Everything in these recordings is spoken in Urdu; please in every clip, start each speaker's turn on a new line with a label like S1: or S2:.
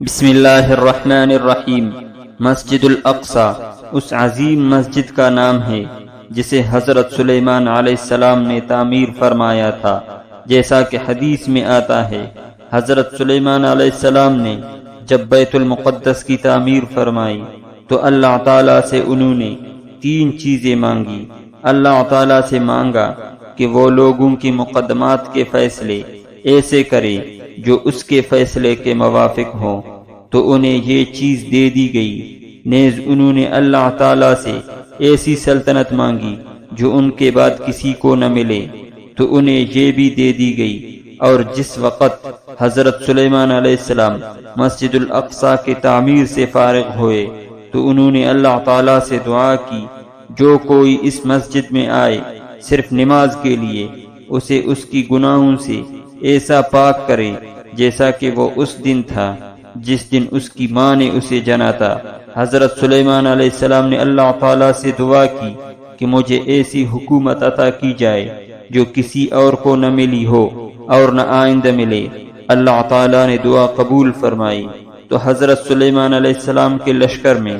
S1: بسم اللہ الرحمن الرحیم۔ مسجد الاقصی اس عظیم مسجد کا نام ہے جسے حضرت سلیمان علیہ السلام نے تعمیر فرمایا تھا، جیسا کہ حدیث میں آتا ہے۔ حضرت سلیمان علیہ السلام نے جب بیت المقدس کی تعمیر فرمائی تو اللہ تعالیٰ سے انہوں نے 3 چیزیں مانگی۔ اللہ تعالیٰ سے مانگا کہ وہ لوگوں کی مقدمات کے فیصلے ایسے کرے جو اس کے فیصلے کے موافق ہوں، تو انہیں یہ چیز دے دی گئی۔ نیز انہوں نے اللہ تعالیٰ سے ایسی سلطنت مانگی جو ان کے بعد کسی کو نہ ملے، تو انہیں یہ بھی دے دی گئی۔ اور جس وقت حضرت سلیمان علیہ السلام مسجد الاقصی کی تعمیر سے فارغ ہوئے تو انہوں نے اللہ تعالیٰ سے دعا کی، جو کوئی اس مسجد میں آئے صرف نماز کے لیے، اسے اس کی گناہوں سے ایسا پاک کرے جیسا کہ وہ اس دن تھا جس دن اس کی ماں نے اسے جنا تھا۔ حضرت سلیمان علیہ السلام نے اللہ تعالیٰ سے دعا کی کہ مجھے ایسی حکومت عطا کی جائے جو کسی اور کو نہ ملی ہو اور نہ آئندہ ملے۔ اللہ تعالیٰ نے دعا قبول فرمائی تو حضرت سلیمان علیہ السلام کے لشکر میں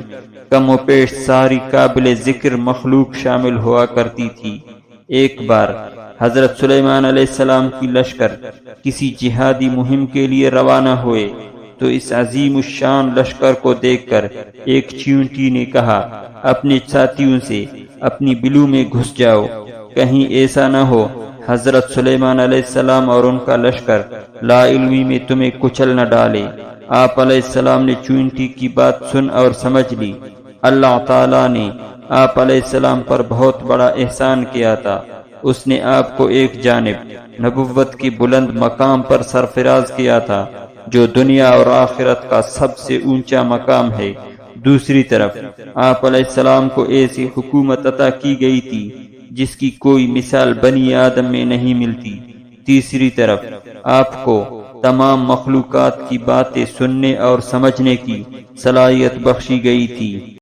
S1: کم و پیش ساری قابل ذکر مخلوق شامل ہوا کرتی تھی۔ ایک بار حضرت سلیمان علیہ السلام کی لشکر کسی جہادی مہم کے لیے روانہ ہوئے تو اس عظیم الشان لشکر کو دیکھ کر ایک چیونٹی نے کہا، اپنے ساتھیوں سے اپنی بلو میں گھس جاؤ، کہیں ایسا نہ ہو حضرت سلیمان علیہ السلام اور ان کا لشکر لا علمی میں تمہیں کچل نہ ڈالے۔ آپ علیہ السلام نے چیونٹی کی بات سن اور سمجھ لی۔ اللہ تعالیٰ نے آپ علیہ السلام پر بہت بڑا احسان کیا تھا۔ اس نے آپ کو ایک جانب نبوت کی بلند مقام پر سرفراز کیا تھا جو دنیا اور آخرت کا سب سے اونچا مقام ہے، دوسری طرف آپ علیہ السلام کو ایسی حکومت عطا کی گئی تھی جس کی کوئی مثال بنی آدم میں نہیں ملتی، تیسری طرف آپ کو تمام مخلوقات کی باتیں سننے اور سمجھنے کی صلاحیت بخشی گئی تھی۔